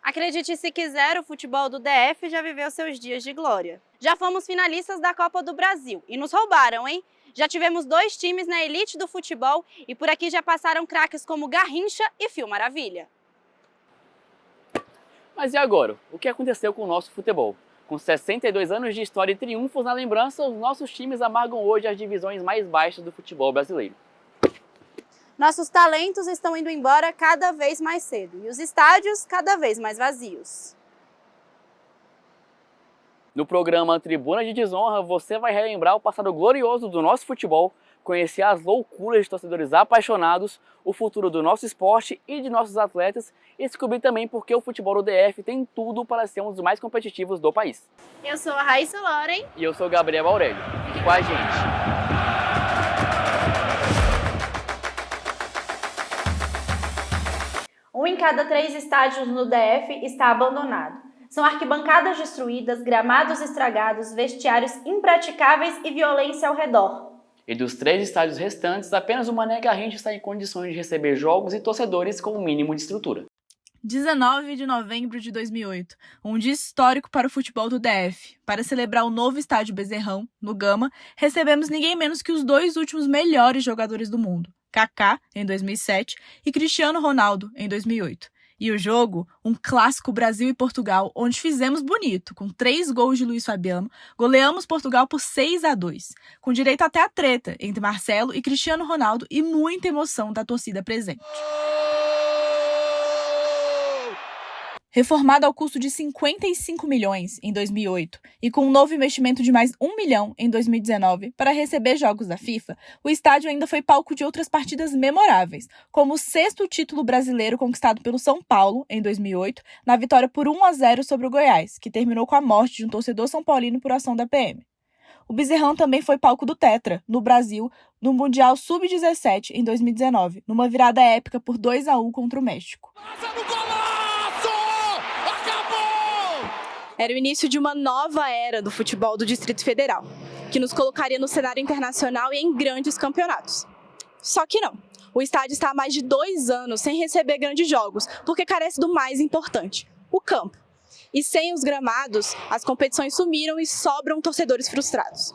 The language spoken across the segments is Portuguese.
Acredite se quiser, o futebol do DF já viveu seus dias de glória. Já fomos finalistas da Copa do Brasil e nos roubaram, hein? Já tivemos 2 times na elite do futebol e por aqui já passaram craques como Garrincha e Fio Maravilha. Mas e agora? O que aconteceu com o nosso futebol? Com 62 anos de história e triunfos na lembrança, os nossos times amargam hoje as divisões mais baixas do futebol brasileiro. Nossos talentos estão indo embora cada vez mais cedo e os estádios cada vez mais vazios. No programa Tribuna de Desonra, você vai relembrar o passado glorioso do nosso futebol, conhecer as loucuras de torcedores apaixonados, o futuro do nosso esporte e de nossos atletas e descobrir também por que o futebol do DF tem tudo para ser um dos mais competitivos do país. Eu sou a Raíssa Loren. E eu sou o Gabriel Aurélio. Fique com a gente. Um em cada 3 estádios no DF está abandonado. São arquibancadas destruídas, gramados estragados, vestiários impraticáveis e violência ao redor. E dos 3 estádios restantes, apenas o Mané Garrincha está em condições de receber jogos e torcedores com o mínimo de estrutura. 19 de novembro de 2008, um dia histórico para o futebol do DF. Para celebrar o novo estádio Bezerrão, no Gama, recebemos ninguém menos que os 2 últimos melhores jogadores do mundo, Kaká, em 2007, e Cristiano Ronaldo, em 2008. E o jogo, um clássico Brasil e Portugal, onde fizemos bonito, com 3 gols de Luiz Fabiano, goleamos Portugal por 6-2, com direito até a treta entre Marcelo e Cristiano Ronaldo e muita emoção da torcida presente. Reformado ao custo de 55 milhões em 2008 e com um novo investimento de mais 1 milhão em 2019 para receber jogos da FIFA, o estádio ainda foi palco de outras partidas memoráveis, como o 6º título brasileiro conquistado pelo São Paulo em 2008, na vitória por 1-0 sobre o Goiás, que terminou com a morte de um torcedor são paulino por ação da PM. O Bezerrão também foi palco do Tetra, no Brasil, no Mundial Sub-17 em 2019, numa virada épica por 2-1 contra o México. Era o início de uma nova era do futebol do Distrito Federal, que nos colocaria no cenário internacional e em grandes campeonatos. Só que não. O estádio está há mais de 2 anos sem receber grandes jogos, porque carece do mais importante, o campo. E sem os gramados, as competições sumiram e sobram torcedores frustrados.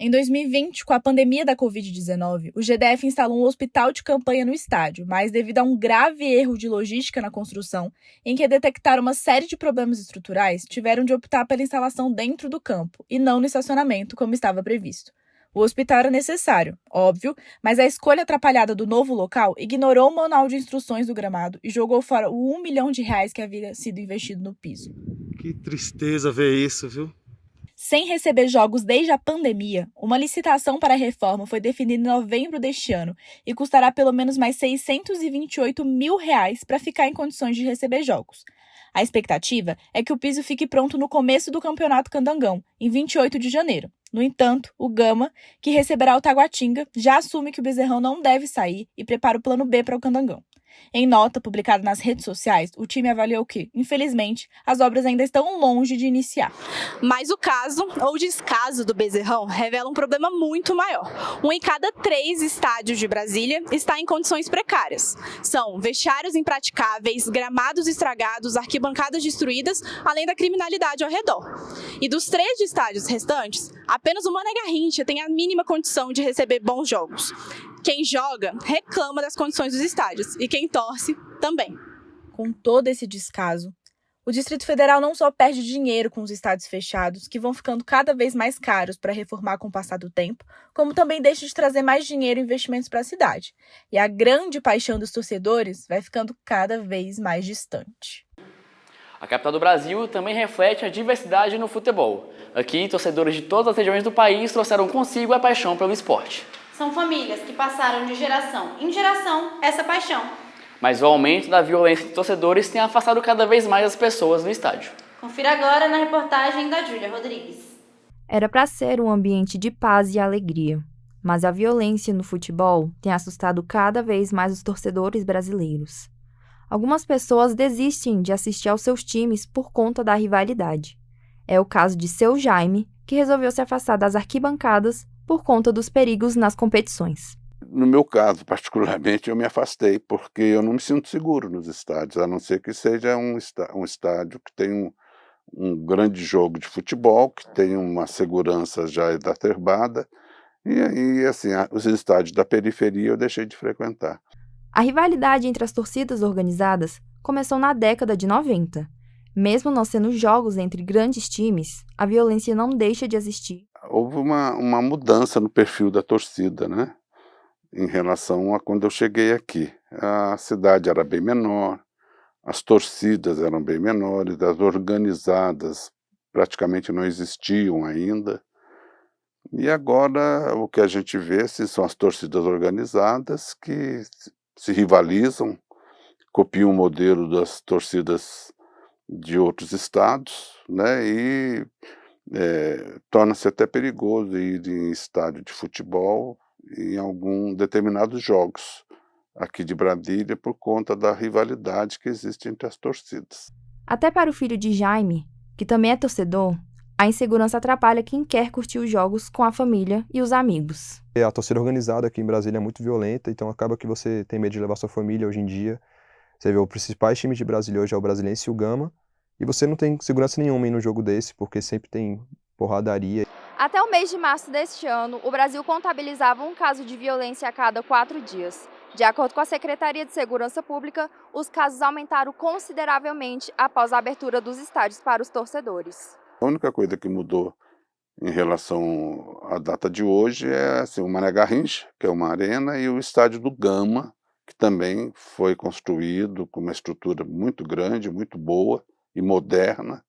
Em 2020, com a pandemia da Covid-19, o GDF instalou um hospital de campanha no estádio, mas devido a um grave erro de logística na construção, em que detectaram uma série de problemas estruturais, tiveram de optar pela instalação dentro do campo, e não no estacionamento, como estava previsto. O hospital era necessário, óbvio, mas a escolha atrapalhada do novo local ignorou o manual de instruções do gramado e jogou fora o R$1 milhão que havia sido investido no piso. Que tristeza ver isso, viu? Sem receber jogos desde a pandemia, uma licitação para a reforma foi definida em novembro deste ano e custará pelo menos mais R$628 mil para ficar em condições de receber jogos. A expectativa é que o piso fique pronto no começo do Campeonato Candangão, em 28 de janeiro. No entanto, o Gama, que receberá o Taguatinga, já assume que o Bezerrão não deve sair e prepara o plano B para o Candangão. Em nota publicada nas redes sociais, o time avaliou que, infelizmente, as obras ainda estão longe de iniciar. Mas o caso, ou descaso do Bezerrão, revela um problema muito maior. 1 em cada 3 estádios de Brasília está em condições precárias. São vestiários impraticáveis, gramados estragados, arquibancadas destruídas, além da criminalidade ao redor. E dos 3 estádios restantes, apenas o Mané Garrincha tem a mínima condição de receber bons jogos. Quem joga reclama das condições dos estádios e quem torce também. Com todo esse descaso, o Distrito Federal não só perde dinheiro com os estádios fechados, que vão ficando cada vez mais caros para reformar com o passar do tempo, como também deixa de trazer mais dinheiro e investimentos para a cidade. E a grande paixão dos torcedores vai ficando cada vez mais distante. A capital do Brasil também reflete a diversidade no futebol. Aqui, torcedores de todas as regiões do país trouxeram consigo a paixão pelo esporte. São famílias que passaram de geração em geração essa paixão. Mas o aumento da violência de torcedores tem afastado cada vez mais as pessoas do estádio. Confira agora na reportagem da Júlia Rodrigues. Era para ser um ambiente de paz e alegria, mas a violência no futebol tem assustado cada vez mais os torcedores brasileiros. Algumas pessoas desistem de assistir aos seus times por conta da rivalidade. É o caso de Seu Jaime, que resolveu se afastar das arquibancadas por conta dos perigos nas competições. No meu caso, particularmente, eu me afastei, porque eu não me sinto seguro nos estádios, a não ser que seja um estádio que tem um grande jogo de futebol, que tem uma segurança já exacerbada, e aí, assim, os estádios da periferia eu deixei de frequentar. A rivalidade entre as torcidas organizadas começou na década de 90. Mesmo não sendo jogos entre grandes times, a violência não deixa de existir. Houve uma mudança no perfil da torcida, né? Em relação a quando eu cheguei aqui. A cidade era bem menor, as torcidas eram bem menores, as organizadas praticamente não existiam ainda. E agora o que a gente vê são as torcidas organizadas que se rivalizam, copiam o modelo das torcidas de outros estados, né? E torna-se até perigoso ir em estádio de futebol em alguns determinados jogos aqui de Brasília por conta da rivalidade que existe entre as torcidas. Até para o filho de Jaime, que também é torcedor, a insegurança atrapalha quem quer curtir os jogos com a família e os amigos. A torcida organizada aqui em Brasília é muito violenta, então acaba que você tem medo de levar sua família hoje em dia. Você vê os principais times de Brasília hoje é o Brasiliense e o Gama, e você não tem segurança nenhuma em um jogo desse, porque sempre tem porradaria. Até o mês de março deste ano, o Brasil contabilizava um caso de violência a cada 4 dias. De acordo com a Secretaria de Segurança Pública, os casos aumentaram consideravelmente após a abertura dos estádios para os torcedores. A única coisa que mudou em relação à data de hoje é assim, o Mané Garrincha, que é uma arena, e o estádio do Gama, que também foi construído com uma estrutura muito grande, muito boa e moderna.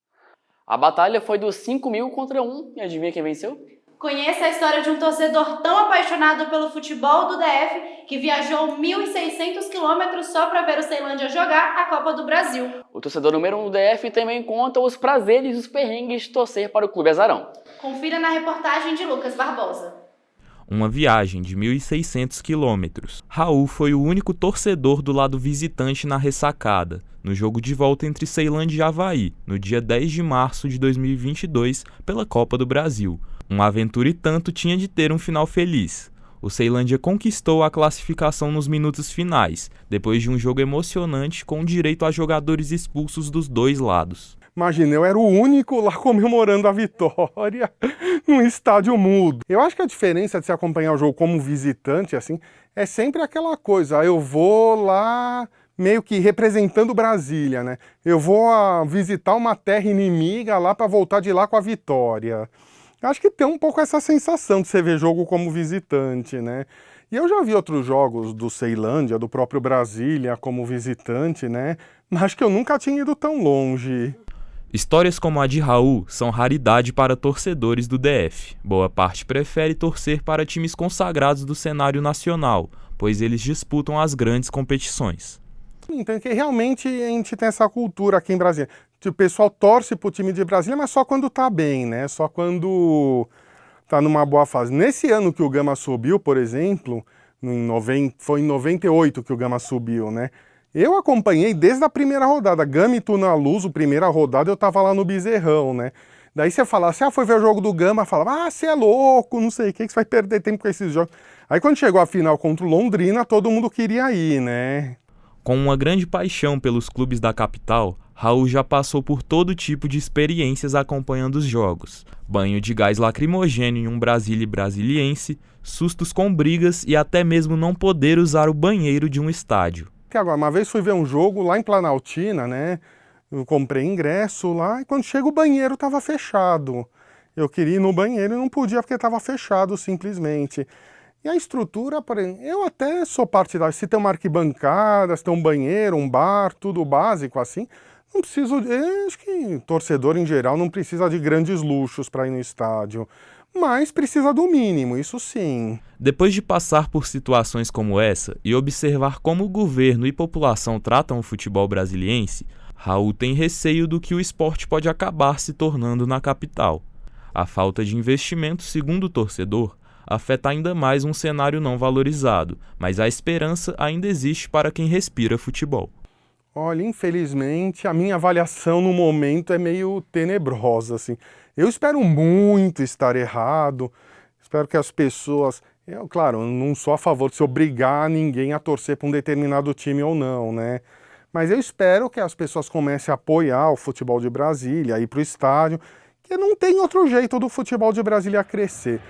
A batalha foi dos 5.000 contra 1, e adivinha quem venceu? Conheça a história de um torcedor tão apaixonado pelo futebol do DF que viajou 1.600 quilômetros só para ver o Ceilândia jogar a Copa do Brasil. O torcedor número 1 do DF também conta os prazeres e os perrengues de torcer para o Clube Azarão. Confira na reportagem de Lucas Barbosa. Uma viagem de 1.600 quilômetros. Raul foi o único torcedor do lado visitante na ressacada, no jogo de volta entre Ceilândia e Avaí, no dia 10 de março de 2022, pela Copa do Brasil. Uma aventura e tanto tinha de ter um final feliz. O Ceilândia conquistou a classificação nos minutos finais, depois de um jogo emocionante com direito a jogadores expulsos dos dois lados. Imagina, eu era o único lá comemorando a vitória num estádio mudo. Eu acho que a diferença de se acompanhar o jogo como visitante, assim, é sempre aquela coisa, eu vou lá meio que representando Brasília, né? Eu vou visitar uma terra inimiga lá para voltar de lá com a vitória. Acho que tem um pouco essa sensação de você ver jogo como visitante, né? E eu já vi outros jogos do Ceilândia, do próprio Brasília como visitante, né? Mas acho que eu nunca tinha ido tão longe. Histórias como a de Raul são raridade para torcedores do DF. Boa parte prefere torcer para times consagrados do cenário nacional, pois eles disputam as grandes competições. Então, que realmente a gente tem essa cultura aqui em Brasília. O pessoal torce pro time de Brasília, mas só quando tá bem, né? Só quando tá numa boa fase. Nesse ano que o Gama subiu, por exemplo, foi em 98 que o Gama subiu, né? Eu acompanhei desde a primeira rodada. Gama e Tunaluso, primeira rodada, eu tava lá no Bezerrão, né? Daí você fala assim, foi ver o jogo do Gama, falava, você é louco, não sei o que você vai perder tempo com esses jogos. Aí quando chegou a final contra o Londrina, todo mundo queria ir, né? Com uma grande paixão pelos clubes da capital, Raul já passou por todo tipo de experiências acompanhando os jogos. Banho de gás lacrimogêneo em um Brasília brasiliense, sustos com brigas e até mesmo não poder usar o banheiro de um estádio. Agora, uma vez fui ver um jogo lá em Planaltina, né? Eu comprei ingresso lá e quando chega o banheiro estava fechado. Eu queria ir no banheiro e não podia porque estava fechado simplesmente. E a estrutura, eu até sou partidário, se tem uma arquibancada, se tem um banheiro, um bar, tudo básico assim, não preciso, acho que torcedor em geral não precisa de grandes luxos para ir no estádio, mas precisa do mínimo, isso sim. Depois de passar por situações como essa e observar como o governo e população tratam o futebol brasiliense, Raul tem receio do que o esporte pode acabar se tornando na capital. A falta de investimento, segundo o torcedor, afeta ainda mais um cenário não valorizado, mas a esperança ainda existe para quem respira futebol. Olha, infelizmente, a minha avaliação no momento é meio tenebrosa, assim. Eu espero muito estar errado, espero que as pessoas... Claro, eu não sou a favor de se obrigar ninguém a torcer para um determinado time ou não, né? Mas eu espero que as pessoas comecem a apoiar o futebol de Brasília, ir para o estádio, que não tem outro jeito do futebol de Brasília crescer.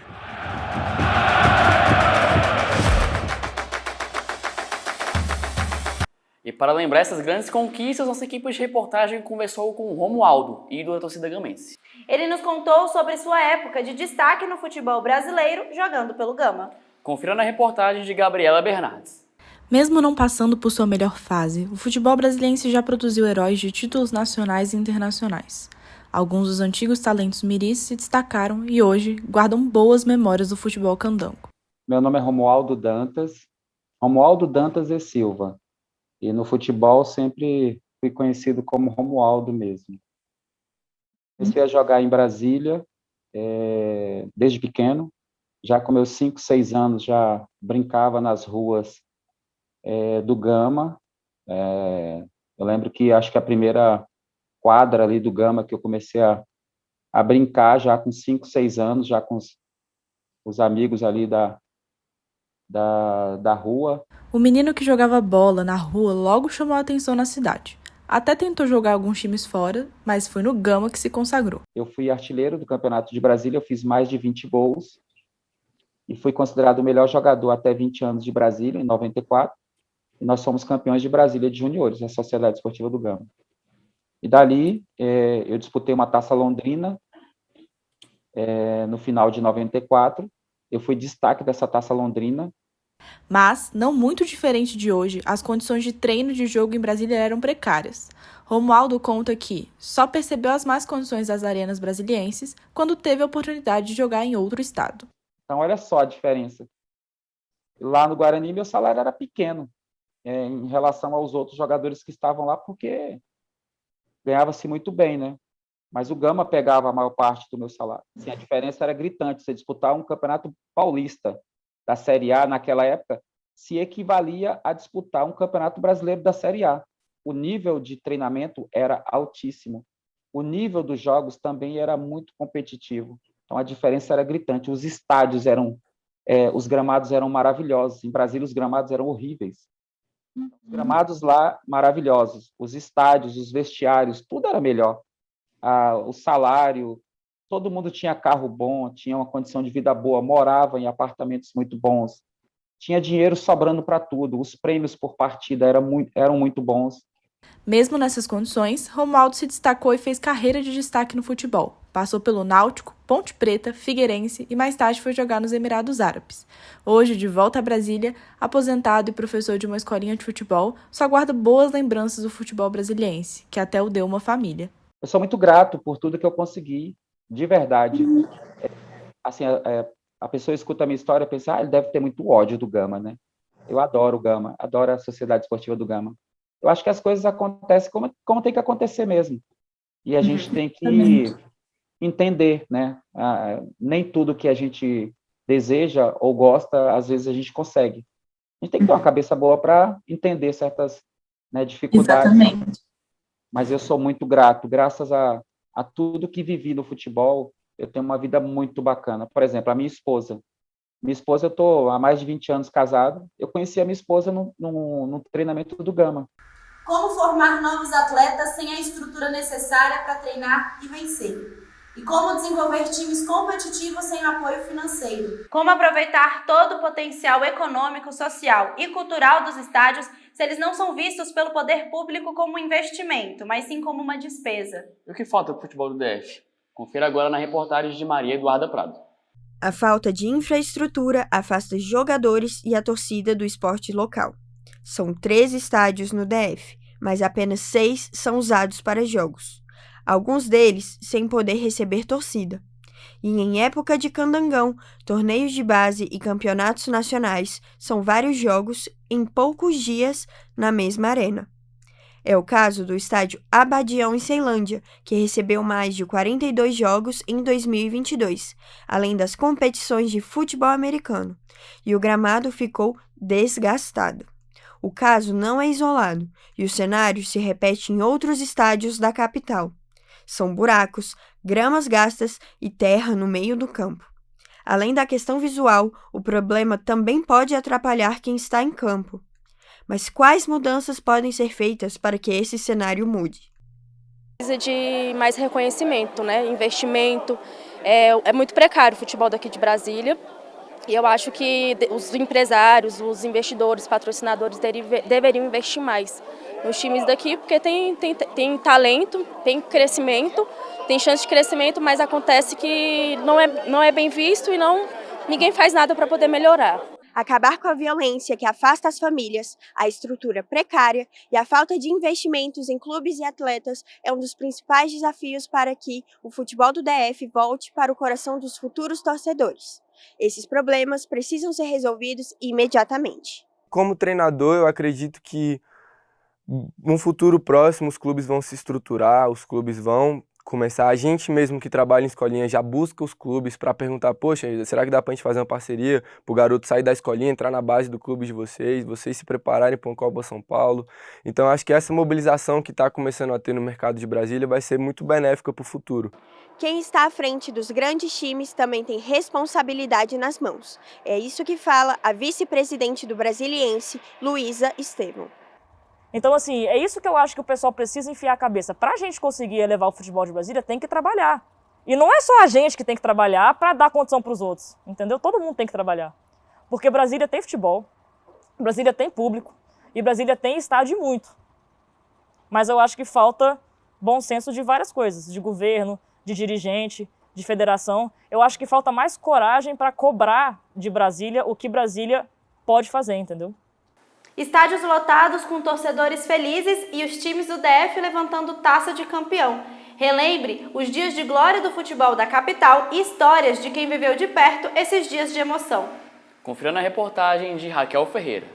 E para lembrar essas grandes conquistas, nossa equipe de reportagem conversou com o Romualdo, ídolo da torcida gamense. Ele nos contou sobre sua época de destaque no futebol brasileiro, jogando pelo Gama. Confira na reportagem de Gabriela Bernardes. Mesmo não passando por sua melhor fase, o futebol brasiliense já produziu heróis de títulos nacionais e internacionais. Alguns dos antigos talentos miris se destacaram e hoje guardam boas memórias do futebol candango. Meu nome é Romualdo Dantas e Silva. E no futebol sempre fui conhecido como Romualdo mesmo. Comecei a jogar em Brasília desde pequeno. Já com meus 5, 6 anos já brincava nas ruas do Gama. Eu lembro que acho que a primeira quadra ali do Gama que eu comecei a brincar já com 5, 6 anos, já com os amigos ali da rua. O menino que jogava bola na rua logo chamou a atenção na cidade. Até tentou jogar alguns times fora, mas foi no Gama que se consagrou. Eu fui artilheiro do Campeonato de Brasília, eu fiz mais de 20 gols e fui considerado o melhor jogador até 20 anos de Brasília, em 94. E nós fomos campeões de Brasília de juniores, a Sociedade Esportiva do Gama. E dali eu disputei uma Taça Londrina no final de 94. Eu fui destaque dessa Taça Londrina. Mas, não muito diferente de hoje, as condições de treino de jogo em Brasília eram precárias. Romualdo conta que só percebeu as más condições das arenas brasilienses quando teve a oportunidade de jogar em outro estado. Então, olha só a diferença. Lá no Guarani, meu salário era pequeno em relação aos outros jogadores que estavam lá, porque ganhava-se muito bem, né? Mas o Gama pegava a maior parte do meu salário. Assim, a diferença era gritante. Você disputar um campeonato paulista da Série A naquela época se equivalia a disputar um campeonato brasileiro da Série A. O nível de treinamento era altíssimo. O nível dos jogos também era muito competitivo. Então a diferença era gritante. Os estádios os gramados eram maravilhosos. Em Brasília os gramados eram horríveis. Os gramados lá maravilhosos. Os estádios, os vestiários, tudo era melhor. O salário, todo mundo tinha carro bom, tinha uma condição de vida boa, morava em apartamentos muito bons, tinha dinheiro sobrando para tudo, os prêmios por partida eram muito bons. Mesmo nessas condições, Romualdo se destacou e fez carreira de destaque no futebol. Passou pelo Náutico, Ponte Preta, Figueirense e mais tarde foi jogar nos Emirados Árabes. Hoje, de volta a Brasília, aposentado e professor de uma escolinha de futebol, só guarda boas lembranças do futebol brasiliense, que até o deu uma família. Eu sou muito grato por tudo que eu consegui, de verdade. Assim, a pessoa escuta a minha história e pensa, ele deve ter muito ódio do Gama, né? Eu adoro o Gama, adoro a Sociedade Esportiva do Gama. Eu acho que as coisas acontecem como tem que acontecer mesmo. E a gente tem que entender, né? Nem tudo que a gente deseja ou gosta, às vezes a gente consegue. A gente tem que ter uma cabeça boa para entender certas, né, dificuldades. Exatamente. Mas eu sou muito grato, graças a tudo que vivi no futebol, eu tenho uma vida muito bacana. Por exemplo, a minha esposa, eu estou há mais de 20 anos casado, eu conheci a minha esposa no treinamento do Gama. Como formar novos atletas sem a estrutura necessária para treinar e vencer? E como desenvolver times competitivos sem apoio financeiro? Como aproveitar todo o potencial econômico, social e cultural dos estádios se eles não são vistos pelo poder público como um investimento, mas sim como uma despesa? E o que falta para o futebol do DF? Confira agora na reportagem de Maria Eduarda Prado. A falta de infraestrutura afasta jogadores e a torcida do esporte local. São 13 estádios no DF, mas apenas 6 são usados para jogos. Alguns deles sem poder receber torcida. E em época de candangão, torneios de base e campeonatos nacionais são vários jogos em poucos dias na mesma arena. É o caso do estádio Abadião em Ceilândia, que recebeu mais de 42 jogos em 2022, além das competições de futebol americano, e o gramado ficou desgastado. O caso não é isolado, e o cenário se repete em outros estádios da capital. São buracos, gramas gastas e terra no meio do campo. Além da questão visual, o problema também pode atrapalhar quem está em campo. Mas quais mudanças podem ser feitas para que esse cenário mude? Precisa de mais reconhecimento, né? Investimento. É muito precário o futebol daqui de Brasília. E eu acho que os empresários, os investidores, patrocinadores deveriam investir mais nos times daqui, porque tem talento, tem crescimento, tem chance de crescimento, mas acontece que não é bem visto e ninguém faz nada para poder melhorar. Acabar com a violência que afasta as famílias, a estrutura precária e a falta de investimentos em clubes e atletas é um dos principais desafios para que o futebol do DF volte para o coração dos futuros torcedores. Esses problemas precisam ser resolvidos imediatamente. Como treinador, eu acredito que no futuro próximo os clubes vão se estruturar, os clubes vão começar, a gente mesmo que trabalha em escolinha já busca os clubes para perguntar, poxa, será que dá pra gente fazer uma parceria pro garoto sair da escolinha, entrar na base do clube de vocês se prepararem para um Copa São Paulo. Então acho que essa mobilização que está começando a ter no mercado de Brasília vai ser muito benéfica para o futuro. Quem está à frente dos grandes times também tem responsabilidade nas mãos. É isso que fala a vice-presidente do Brasiliense, Luísa Estevão. Então, assim, é isso que eu acho que o pessoal precisa enfiar a cabeça. Para a gente conseguir elevar o futebol de Brasília, tem que trabalhar. E não é só a gente que tem que trabalhar para dar condição para os outros, entendeu? Todo mundo tem que trabalhar. Porque Brasília tem futebol, Brasília tem público e Brasília tem estádio e muito. Mas eu acho que falta bom senso de várias coisas, de governo, de dirigente, de federação. Eu acho que falta mais coragem para cobrar de Brasília o que Brasília pode fazer, entendeu? Estádios lotados com torcedores felizes e os times do DF levantando taça de campeão. Relembre os dias de glória do futebol da capital e histórias de quem viveu de perto esses dias de emoção. Confira na reportagem de Raquel Ferreira.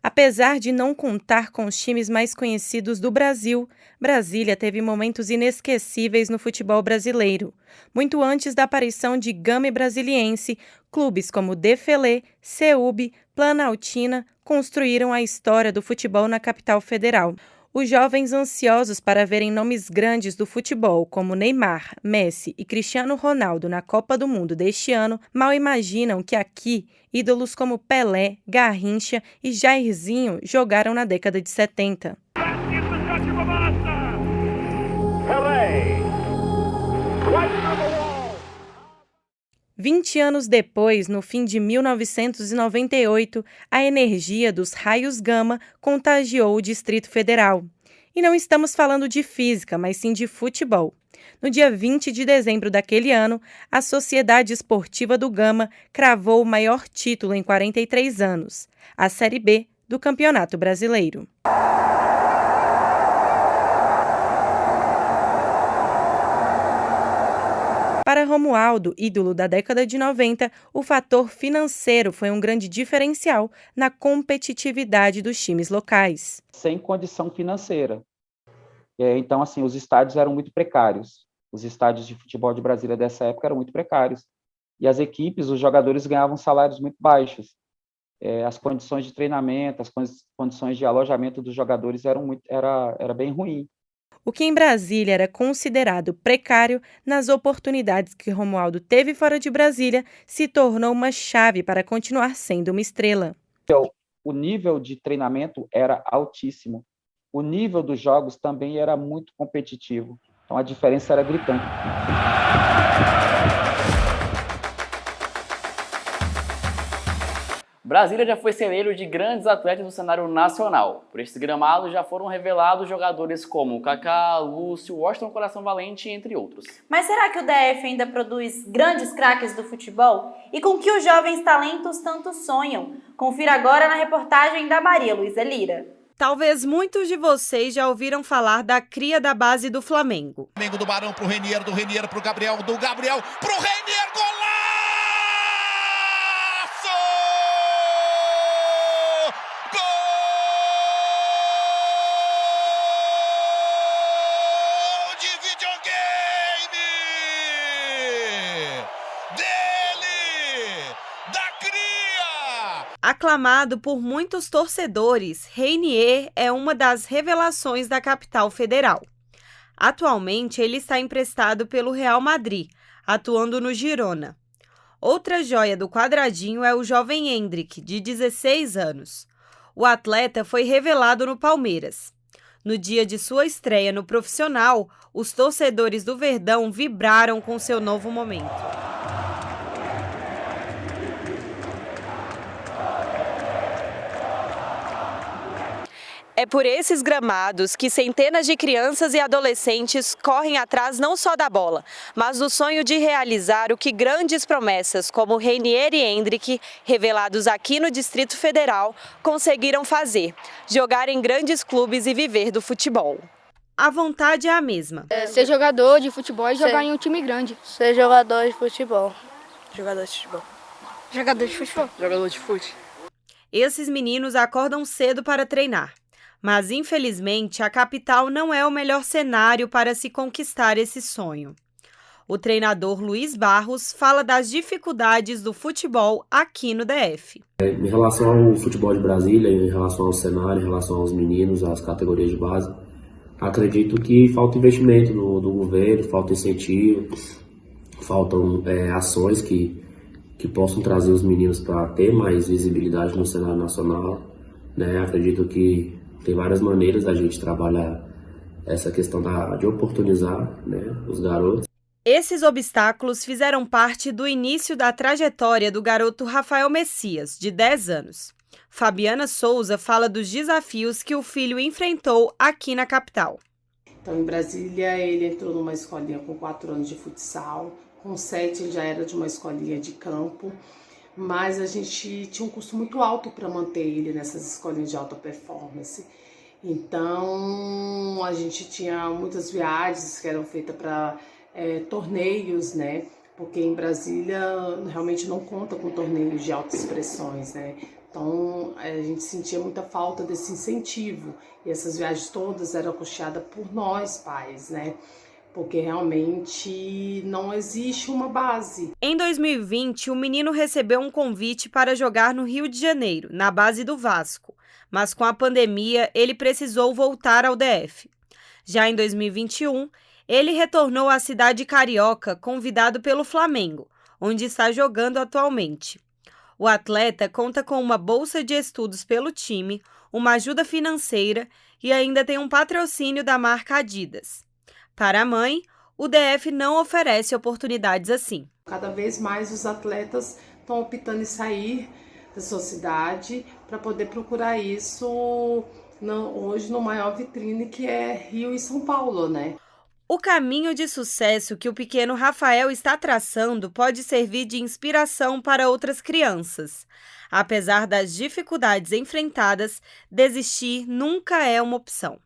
Apesar de não contar com os times mais conhecidos do Brasil, Brasília teve momentos inesquecíveis no futebol brasileiro. Muito antes da aparição de Gama e Brasiliense, clubes como Defelê, Ceúb, Planaltina construíram a história do futebol na capital federal. Os jovens ansiosos para verem nomes grandes do futebol, como Neymar, Messi e Cristiano Ronaldo na Copa do Mundo deste ano, mal imaginam que aqui, ídolos como Pelé, Garrincha e Jairzinho jogaram na década de 70. 20 anos depois, no fim de 1998, a energia dos raios gama contagiou o Distrito Federal. E não estamos falando de física, mas sim de futebol. No dia 20 de dezembro daquele ano, a Sociedade Esportiva do Gama cravou o maior título em 43 anos, a Série B do Campeonato Brasileiro. Para Romualdo, ídolo da década de 90, o fator financeiro foi um grande diferencial na competitividade dos times locais. Sem condição financeira. Então, assim, os estádios eram muito precários. Os estádios de futebol de Brasília dessa época eram muito precários. E as equipes, os jogadores ganhavam salários muito baixos. As condições de treinamento, as condições de alojamento dos jogadores era bem ruim. O que em Brasília era considerado precário, nas oportunidades que Romualdo teve fora de Brasília, se tornou uma chave para continuar sendo uma estrela. O nível de treinamento era altíssimo. O nível dos jogos também era muito competitivo. Então a diferença era gritante. Brasília já foi celeiro de grandes atletas do cenário nacional. Por esses gramados já foram revelados jogadores como Kaká, Lúcio, Washington Coração Valente, entre outros. Mas será que o DF ainda produz grandes craques do futebol? E com que os jovens talentos tanto sonham? Confira agora na reportagem da Maria Luísa Lira. Talvez muitos de vocês já ouviram falar da cria da base do Flamengo. Flamengo do Barão pro Renier, do Renier pro Gabriel, do Gabriel pro Renier, golaço! Aclamado por muitos torcedores, Renier é uma das revelações da capital federal. Atualmente, ele está emprestado pelo Real Madrid, atuando no Girona. Outra joia do quadradinho é o jovem Hendrick, de 16 anos. O atleta foi revelado no Palmeiras. No dia de sua estreia no profissional, os torcedores do Verdão vibraram com seu novo momento. É por esses gramados que centenas de crianças e adolescentes correm atrás não só da bola, mas do sonho de realizar o que grandes promessas como Reinier e Hendrick, revelados aqui no Distrito Federal, conseguiram fazer: jogar em grandes clubes e viver do futebol. A vontade é a mesma. Ser jogador de futebol e jogar em um time grande. Ser jogador de futebol. Jogador de futebol. Jogador de futebol. Jogador de futebol. Esses meninos acordam cedo para treinar. Mas, infelizmente, a capital não é o melhor cenário para se conquistar esse sonho. O treinador Luiz Barros fala das dificuldades do futebol aqui no DF. Em relação ao futebol de Brasília, em relação ao cenário, em relação aos meninos, às categorias de base, acredito que falta investimento do governo, falta incentivo, faltam ações que possam trazer os meninos para ter mais visibilidade no cenário nacional. Acredito que tem várias maneiras da gente trabalhar essa questão de oportunizar os garotos. Esses obstáculos fizeram parte do início da trajetória do garoto Rafael Messias, de 10 anos. Fabiana Souza fala dos desafios que o filho enfrentou aqui na capital. Então, em Brasília, ele entrou numa escolinha com 4 anos de futsal, com 7 ele já era de uma escolinha de campo, mas a gente tinha um custo muito alto para manter ele nessas escolinhas de alta performance. Então, a gente tinha muitas viagens que eram feitas para torneios, né? Porque em Brasília realmente não conta com torneios de altas expressões, né? Então, a gente sentia muita falta desse incentivo. E essas viagens todas eram custeadas por nós, pais, né? Porque realmente não existe uma base. Em 2020, o menino recebeu um convite para jogar no Rio de Janeiro, na base do Vasco. Mas com a pandemia, ele precisou voltar ao DF. Já em 2021, ele retornou à cidade carioca, convidado pelo Flamengo, onde está jogando atualmente. O atleta conta com uma bolsa de estudos pelo time, uma ajuda financeira e ainda tem um patrocínio da marca Adidas. Para a mãe, o DF não oferece oportunidades assim. Cada vez mais os atletas estão optando em sair da sua cidade para poder procurar isso hoje no maior vitrine que é Rio e São Paulo, né? O caminho de sucesso que o pequeno Rafael está traçando pode servir de inspiração para outras crianças. Apesar das dificuldades enfrentadas, desistir nunca é uma opção.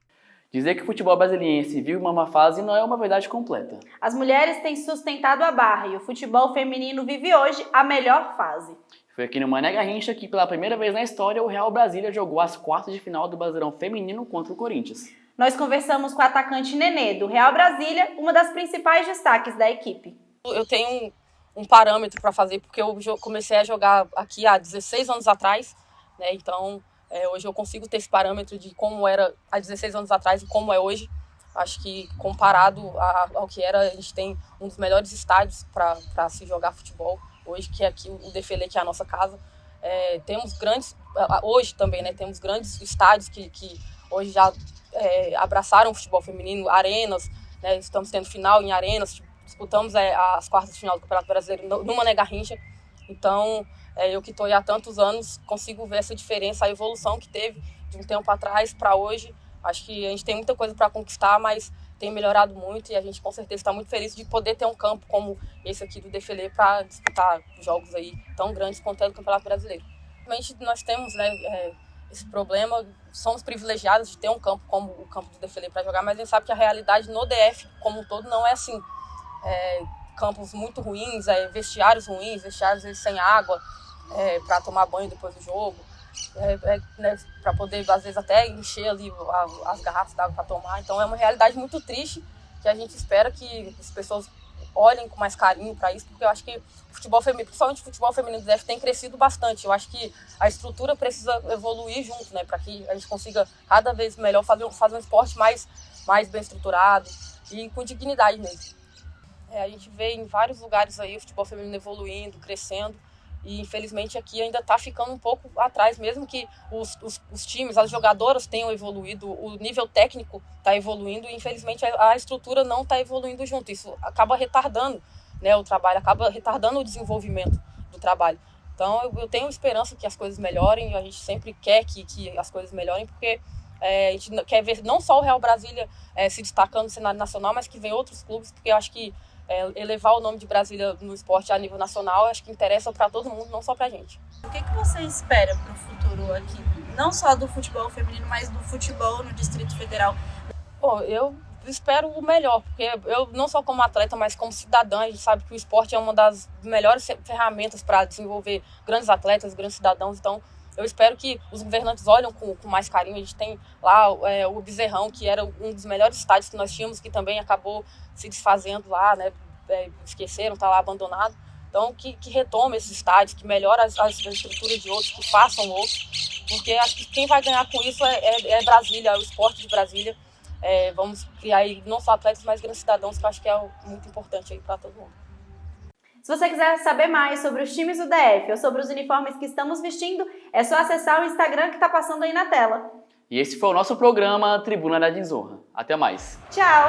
Dizer que o futebol brasiliense vive uma má fase não é uma verdade completa. As mulheres têm sustentado a barra e o futebol feminino vive hoje a melhor fase. Foi aqui no Mané Garrincha que, pela primeira vez na história, o Real Brasília jogou as quartas de final do Brasileirão Feminino contra o Corinthians. Nós conversamos com a atacante Nenê, do Real Brasília, uma das principais destaques da equipe. Eu tenho um parâmetro para fazer, porque eu comecei a jogar aqui há 16 anos atrás, né? Então, hoje eu consigo ter esse parâmetro de como era há 16 anos atrás e como é hoje. Acho que, comparado ao que era, a gente tem um dos melhores estádios para se jogar futebol hoje, que é aqui o Defele, que é a nossa casa. Temos grandes, hoje também, né? Temos grandes estádios que hoje já abraçaram o futebol feminino, arenas, né? Estamos tendo final em arenas, disputamos as quartas de final do Campeonato Brasileiro no Mané Garrincha. Então, eu que estou há tantos anos, consigo ver essa diferença, a evolução que teve de um tempo atrás para hoje. Acho que a gente tem muita coisa para conquistar, mas tem melhorado muito e a gente com certeza está muito feliz de poder ter um campo como esse aqui do Defele para disputar jogos aí tão grandes quanto é do Campeonato Brasileiro. Realmente nós temos, né, esse problema, somos privilegiados de ter um campo como o campo do Defele para jogar, mas a gente sabe que a realidade no DF como um todo não é assim. Campos muito ruins, vestiários ruins, vestiários às vezes sem água para tomar banho depois do jogo, né, para poder às vezes até encher ali as garrafas d'água para tomar. Então é uma realidade muito triste que a gente espera que as pessoas olhem com mais carinho para isso, porque eu acho que o futebol feminino, principalmente o futebol feminino do DF, tem crescido bastante. Eu acho que a estrutura precisa evoluir junto, né, para que a gente consiga cada vez melhor fazer um esporte mais bem estruturado e com dignidade mesmo. A gente vê em vários lugares aí o futebol feminino evoluindo, crescendo, e infelizmente aqui ainda está ficando um pouco atrás, mesmo que os times, as jogadoras tenham evoluído, o nível técnico está evoluindo, e infelizmente a estrutura não está evoluindo junto. Isso acaba retardando, né, o trabalho, acaba retardando o desenvolvimento do trabalho. Então eu tenho esperança que as coisas melhorem, a gente sempre quer que as coisas melhorem, porque a gente quer ver não só o Real Brasília se destacando no cenário nacional, mas que venham outros clubes, porque eu acho que elevar o nome de Brasília no esporte a nível nacional, acho que interessa para todo mundo, não só para a gente. O que você espera para o futuro aqui? Não só do futebol feminino, mas do futebol no Distrito Federal? Bom, eu espero o melhor, porque eu não só como atleta, mas como cidadã, a gente sabe que o esporte é uma das melhores ferramentas para desenvolver grandes atletas, grandes cidadãos. Então eu espero que os governantes olhem com mais carinho. A gente tem lá o Bezerrão, que era um dos melhores estádios que nós tínhamos, que também acabou se desfazendo lá, né? Esqueceram, está lá abandonado. Então que retome esses estádios, que melhore a estrutura de outros, que façam outros, porque acho que quem vai ganhar com isso é Brasília, é o esporte de Brasília. Vamos criar aí não só atletas, mas grandes cidadãos, que eu acho que é muito importante aí para todo mundo. Se você quiser saber mais sobre os times do DF ou sobre os uniformes que estamos vestindo, é só acessar o Instagram que está passando aí na tela. E esse foi o nosso programa Tribuna da Desonra. Até mais. Tchau!